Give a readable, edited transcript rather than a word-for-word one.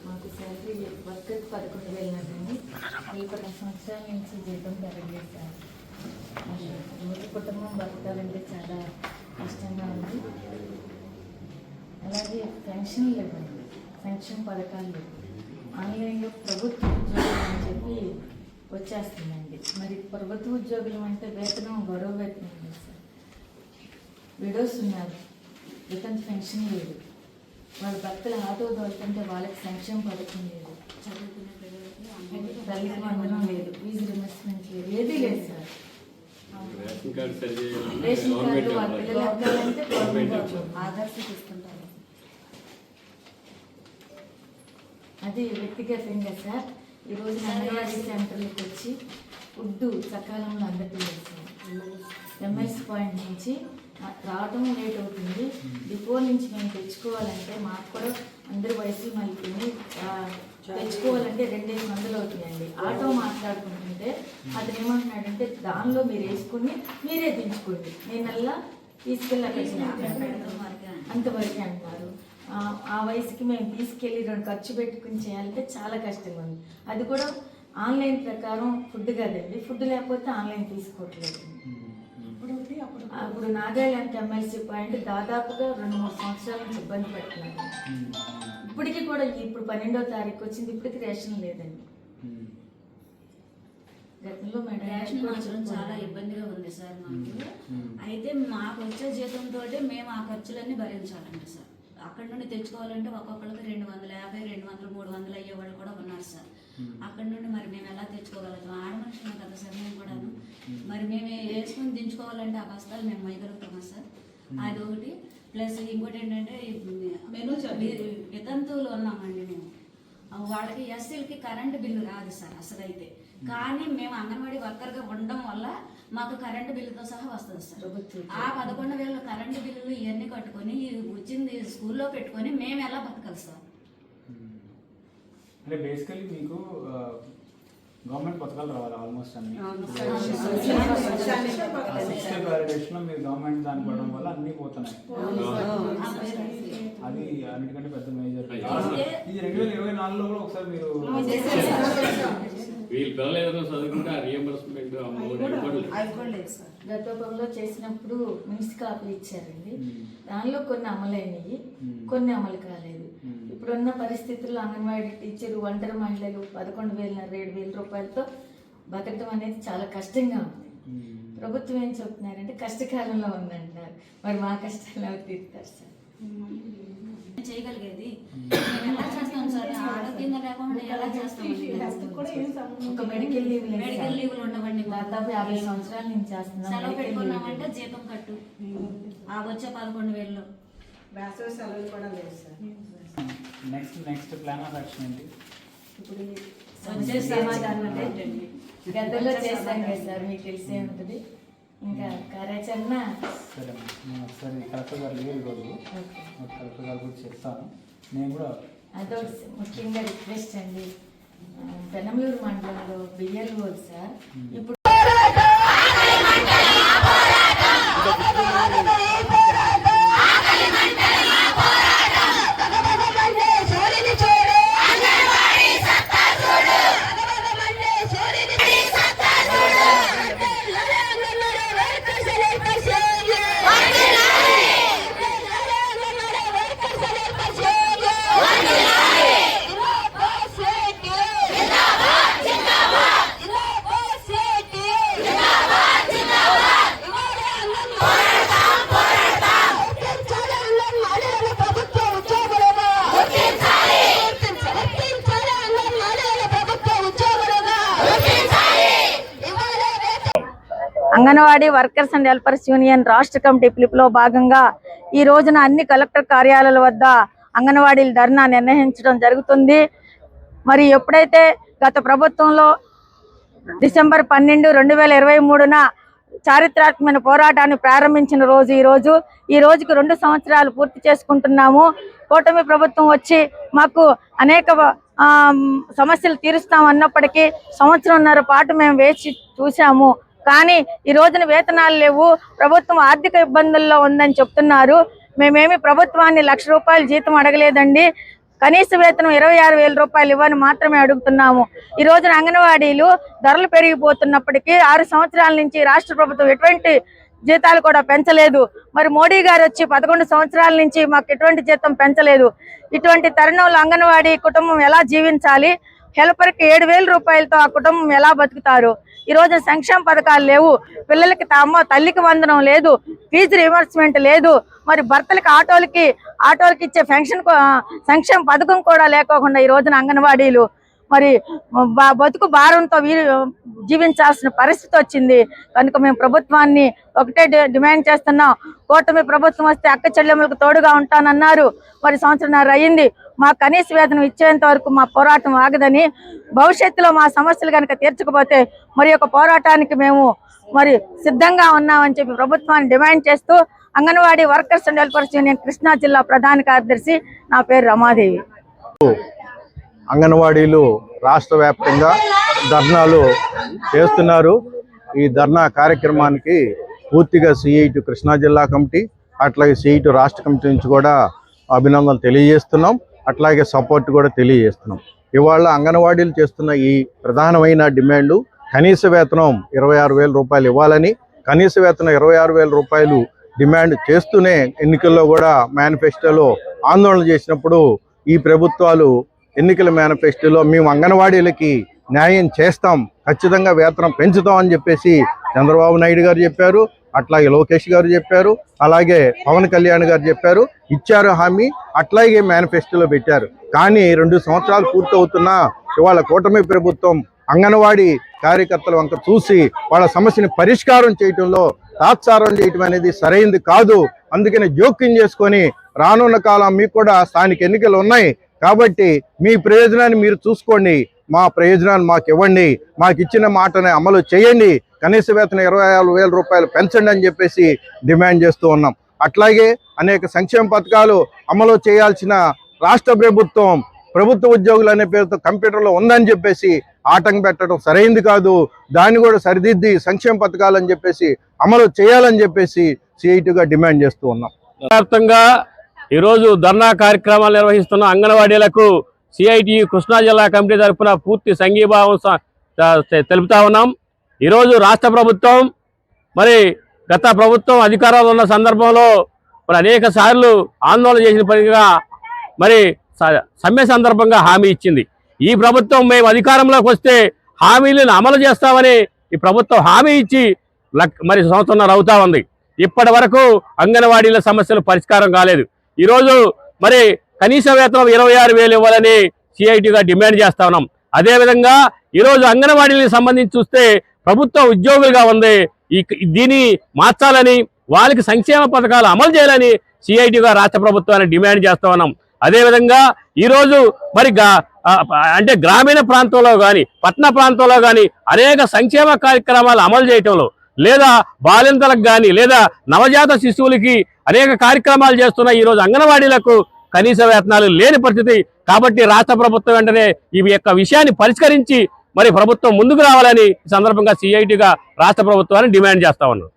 మాకు శాలరీ వర్కర్కి 11,000 అండి. 10 సంవత్సరాల నుంచి జీతం పెరగలేదు సార్. రోజు కుటుంబం బతకాలంటే చాలా కష్టంగా ఉంది. అలాగే పెన్షన్ లేవండి, పెన్షన్ పథకాలు లేవు. ఆన్లైన్లో ప్రభుత్వ ఉద్యోగులు అని చెప్పి వచ్చేస్తుందండి. మరి ప్రభుత్వ ఉద్యోగులు అంటే వేతనం గొడవ వేతనం లేదు సార్. విడోస్ ఉన్నారు, వితంతు పెన్షన్ లేదు. వాళ్ళ భర్తలు ఆటో దొరుకుతుంటే వాళ్ళకి సంక్షేమ పథకం లేదు, చదువుకునే పిల్లలకి దళిత మందనం లేదు, ఫీజు రిమర్స్మెంట్ లేదు, ఏదీ లేదు సార్. రేషన్ కార్డు వాళ్ళ పిల్లలు ఎక్కాలంటే ఆధార్స్ తీసుకుంటారు. అది వ్యక్తిగతంగా సార్. ఈరోజు అంగన్వాడీ సెంటర్లకు వచ్చి ఫుడ్ సకాలంలో అందట్లేదు సార్. ఎంఎస్ పాయింట్ నుంచి రావటం లేట్ అవుతుంది. డిపో నుంచి మేము తెచ్చుకోవాలంటే మాకు కూడా అందరి వయసులు మళ్ళీ తెచ్చుకోవాలంటే 2-5 మందులు అవుతున్నాయండి. ఆటో మాట్లాడుకుంటుంటే అతను ఏమంటున్నాడంటే దానిలో మీరు వేసుకుని మీరే దించుకోండి, నేను అలా తీసుకెళ్ళి అంతవరకే అంటున్నారు. ఆ వయసుకి మేము తీసుకెళ్ళి 2 ఖర్చు పెట్టుకుని చేయాలంటే చాలా కష్టంగా ఉంది. అది కూడా ఆన్లైన్ ప్రకారం ఫుడ్ కదండి, ఫుడ్ లేకపోతే ఆన్లైన్ తీసుకోవట్లేదు. అప్పుడు నాగాలాండ్ ఎమ్మెల్సీ పాయింట్ దాదాపుగా 2-3 సంవత్సరాల నుంచి ఇబ్బంది పెడుతున్నారు. ఇప్పటికీ కూడా ఇప్పుడు 12వ తారీఖు వచ్చింది, ఇప్పటికి రేషన్ లేదండి. గతంలో రేషన్ మాత్రం చాలా ఇబ్బందిగా ఉంది సార్ మాకు. అయితే మాకు వచ్చే జీతంతో మేము ఆ ఖర్చులన్నీ భరించాలండి సార్. అక్కడ నుండి తెచ్చుకోవాలంటే ఒక్కొక్కరికి 250, 200, 300 అయ్యేవాళ్ళు కూడా ఉన్నారు సార్. అక్కడ నుండి మరి మేము ఎలా తెచ్చుకోగలుగుతాం? ఆడమనుషులం కదా సార్ మేము కూడాను. మరి మేము వేసుకుని దించుకోవాలంటే ఆ బస్తాలు మేము మైగలుగుతామా సార్? అది ఒకటి. ప్లస్ ఇంకోటి ఏంటంటే వితంతువులు ఉన్నామండి మేము. వాళ్ళకి ఎస్సీలకి కరెంటు బిల్లు రాదు సార్ అసలైతే. కానీ మేము అంగన్వాడీ వర్కర్గా ఉండడం వల్ల మాకు కరెంటు బిల్లుతో సహా వస్తుంది సార్. ఆ 11,000 కరెంటు బిల్లులు ఇవన్నీ కట్టుకొని వచ్చింది స్కూల్లో పెట్టుకొని మేము ఎలా బతకాలి సార్? అంటే బేసికలీ మీకు గవర్నమెంట్ పథకాలు రావాలి ఆల్మోస్ట్ అన్ని. సిస్టమ్ వ్యాలిడేషన్ లో మీరు గవర్నమెంట్ దాన్ని పడడం వల్ల అన్ని పోతున్నాయి. అది అన్నిటికంటే పెద్ద మేజర్. ఇది 2024లో కూడా ఒకసారి మీరు గతంలో చేసినప్పుడు మున్సిపాలిటీ ఇచ్చారండి. దానిలో కొన్ని అమలైనవి, కొన్ని అమలు కాలేదు. ఇప్పుడున్న పరిస్థితుల్లో అంగన్వాడీ టీచరు, ఒంటరి మహిళలు 11,000, 7,000 రూపాయలతో బతకడం అనేది చాలా కష్టంగా ఉంది. ప్రభుత్వం ఏం చెప్తున్నారంటే కష్టకాలంలో ఉందంటున్నారు. మరి మా కష్టాలు ఎవరు తీరుతారు సార్? చేయగలిగేది ఎలా చేస్తాం సార్? ఆరోగ్యంగా లేకుండా ఎలా చేస్తాం? ఒక మెడికల్ లీవ్లు ఉండవండి. దాదాపు 50 సంవత్సరాల నుంచి చేస్తున్నాం. సెలవు పెట్టుకున్నామంటే జీతం కట్టు ఆ వచ్చే 11,000లో వేసవి సెలవులు కూడా లేవు sir. Next plan of action ఏంటి? ఇప్పుడు వచ్చే సమాధానం ఏంటండి? గతంలో చేస్తాం కదా సార్, మీకు తెలిసే ఉంటుంది. ఇంకా కార్యాచరణ సరే, నేను ఒకసారి కలెక్టర్ గారు లేరు ఈరోజు, కలెక్టర్ గారు కూడా చెప్తాను. నేను కూడా అదొకటి ముఖ్యంగా రిక్వెస్ట్ అండి. పెనమలూరు మండలంలో బిఎల్ఓ సార్ ఇప్పుడు anganwadi workers and helpers union రాష్ట్ర కమిటీ పిలుపులో భాగంగా ఈ రోజున అన్ని కలెక్టర్ కార్యాలయాల వద్ద అంగన్వాడీల ధర్నా నిర్వహించడం జరుగుతుంది. మరి ఎప్పుడైతే గత ప్రభుత్వంలో డిసెంబర్ 12, 2023న చారిత్రాత్మకమైన పోరాటాన్ని ప్రారంభించిన రోజు ఈ రోజుకి 2 సంవత్సరాలు పూర్తి చేసుకుంటున్నాము. కూటమి ప్రభుత్వం వచ్చి మాకు అనేక సమస్యలు తీరుస్తాం అన్నప్పటికీ సంవత్సరంన్నర పాటు మేము వేచి చూసాము. కానీ ఈ రోజున వేతనాలు లేవు, ప్రభుత్వం ఆర్థిక ఇబ్బందుల్లో ఉందని చెప్తున్నారు. మేమేమి ప్రభుత్వాన్ని ₹1,00,000 జీతం అడగలేదండి. కనీస వేతనం 26,000 రూపాయలు ఇవ్వని మాత్రమే అడుగుతున్నాము. ఈ రోజున అంగన్వాడీలు ధరలు పెరిగిపోతున్నప్పటికీ 6 సంవత్సరాల నుంచి రాష్ట్ర ప్రభుత్వం ఎటువంటి జీతాలు కూడా పెంచలేదు. మరి మోడీ గారు వచ్చి 11 సంవత్సరాల నుంచి మాకు ఎటువంటి జీతం పెంచలేదు. ఇటువంటి తరుణంలో అంగన్వాడీ కుటుంబం ఎలా జీవించాలి? హెల్పర్కి 7,000 రూపాయలతో ఆ కుటుంబం ఎలా బతుకుతారు? ఈ రోజు సంక్షేమ పథకాలు లేవు, పిల్లలకి తల్లికి వందనం లేదు, ఫీజు రియంబర్స్మెంట్ లేదు, మరి భర్తలకి ఆటోలకి ఇచ్చే సంక్షేమ పథకం కూడా లేకోకుండా ఈ రోజున అంగన్వాడీలు మరి బతుకు భారంతో జీవించాల్సిన పరిస్థితి వచ్చింది. కనుక మేము ప్రభుత్వాన్ని ఒకటే డిమాండ్ చేస్తున్నాం. కూటమి ప్రభుత్వం వస్తే అక్క చెల్లెమ్మలకు తోడుగా ఉంటానన్నారు. మరి సంవత్సరంన్నర అయ్యింది, మా కనీస వేతనం ఇచ్చేంత వరకు మా పోరాటం ఆగదని, భవిష్యత్తులో మా సమస్యలు కనుక తీర్చకపోతే మరి ఒక పోరాటానికి మేము మరి సిద్ధంగా ఉన్నామని చెప్పి ప్రభుత్వాన్ని డిమాండ్ చేస్తూ anganwadi workers and helpers union Krishna జిల్లా ప్రధాన కార్యదర్శి, నా పేరు రమాదేవి. అంగన్వాడీలు రాష్ట్ర వ్యాప్తంగా ధర్నాలు చేస్తున్నారు. ఈ ధర్నా కార్యక్రమానికి పూర్తిగా సిఐటి కృష్ణా జిల్లా కమిటీ, అట్లాగే సిఐటి రాష్ట్ర కమిటీ నుంచి కూడా అభినందనలు తెలియజేస్తున్నాం. అట్లాగే సపోర్ట్ కూడా తెలియజేస్తున్నాం. ఇవాళ అంగన్వాడీలు చేస్తున్న ఈ ప్రధానమైన డిమాండు కనీస వేతనం 26,000 రూపాయలు ఇవ్వాలని, కనీస వేతనం 26,000 రూపాయలు డిమాండ్ చేస్తూనే ఎన్నికల్లో కూడా మేనిఫెస్టోలో ఆందోళన చేసినప్పుడు ఈ ప్రభుత్వాలు ఎన్నికల మేనిఫెస్టోలో మేము అంగన్వాడీలకి న్యాయం చేస్తాం, ఖచ్చితంగా వేతనం పెంచుతాం అని చెప్పేసి చంద్రబాబు నాయుడు గారు చెప్పారు, అట్లాగే లోకేష్ గారు చెప్పారు, అలాగే పవన్ కళ్యాణ్ గారు చెప్పారు, ఇచ్చారు హామీ, అట్లాగే మేనిఫెస్టోలో పెట్టారు. కానీ 2 సంవత్సరాలు పూర్తవుతున్నా ఇవాళ కూటమి ప్రభుత్వం అంగన్వాడీ కార్యకర్తల వంక చూసి వాళ్ళ సమస్యని పరిష్కారం చేయటంలో తాత్సారం చేయటం అనేది సరైంది కాదు. అందుకని జోక్యం చేసుకొని రానున్న కాలం మీకు కూడా స్థానిక ఎన్నికలు ఉన్నాయి కాబట్టి మీ ప్రయోజనాన్ని మీరు చూసుకోండి, మా ప్రయోజనాన్ని మాకు ఇవ్వండి, మాకు ఇచ్చిన మాటని అమలు చేయండి, కనీస వేతనం 26,000 రూపాయలు పెంచండి అని చెప్పేసి డిమాండ్ చేస్తూ ఉన్నాం. అట్లాగే అనేక సంక్షేమ పథకాలు అమలు చేయాల్సిన రాష్ట్ర ప్రభుత్వ ఉద్యోగులు అనే పేరుతో కంప్యూటర్లో ఉందని చెప్పేసి ఆటంకం పెట్టడం సరైంది కాదు. దాన్ని కూడా సరిదిద్ది సంక్షేమ పథకాలు అని చెప్పేసి అమలు చేయాలని చెప్పేసి సిఐటిగా డిమాండ్ చేస్తూ ఉన్నాం. వ్యాప్తంగా ఈరోజు ధర్నా కార్యక్రమాలు నిర్వహిస్తున్న అంగన్వాడీలకు సిఐటి కృష్ణా జిల్లా కమిటీ తరఫున పూర్తి సంఘీభావం తెలుపుతా ఉన్నాం. ఈరోజు రాష్ట్ర ప్రభుత్వం మరి గత ప్రభుత్వం అధికారంలో ఉన్న సందర్భంలో మరి అనేక సార్లు ఆందోళన చేసిన పనిగా మరి సమ్మె సందర్భంగా హామీ ఇచ్చింది. ఈ ప్రభుత్వం మేము అధికారంలోకి వస్తే హామీలను అమలు చేస్తామని ఈ ప్రభుత్వం హామీ ఇచ్చి మరి సంవత్సరంన్నర అవుతా ఉంది. ఇప్పటి వరకు అంగన్వాడీల సమస్యలు పరిష్కారం కాలేదు. ఈరోజు మరి కనీస వేతనం 26,000 ఇవ్వాలని సిఐటిగా డిమాండ్ చేస్తా ఉన్నాం. అదేవిధంగా ఈరోజు అంగన్వాడీలకు సంబంధించి చూస్తే ప్రభుత్వ ఉద్యోగులుగా ఉంది, దీన్ని మార్చాలని, వాళ్ళకి సంక్షేమ పథకాలు అమలు చేయాలని సిఐటిగా రాష్ట్ర ప్రభుత్వాన్ని డిమాండ్ చేస్తా ఉన్నాం. అదేవిధంగా ఈరోజు మరి అంటే గ్రామీణ ప్రాంతంలో కానీ పట్టణ ప్రాంతంలో కానీ అనేక సంక్షేమ కార్యక్రమాలు అమలు చేయటంలో, లేదా బాలింతలకు కానీ లేదా నవజాత శిశువులకి అనేక కార్యక్రమాలు చేస్తున్న ఈరోజు అంగన్వాడీలకు కనీస వేతనాలు లేని పరిస్థితి. కాబట్టి రాష్ట్ర ప్రభుత్వం వెంటనే ఈ యొక్క విషయాన్ని పరిష్కరించి మరి ప్రభుత్వం ముందుకు రావాలని ఈ సందర్భంగా సిఐటిగా రాష్ట్ర ప్రభుత్వాన్ని డిమాండ్ చేస్తా ఉన్నాం.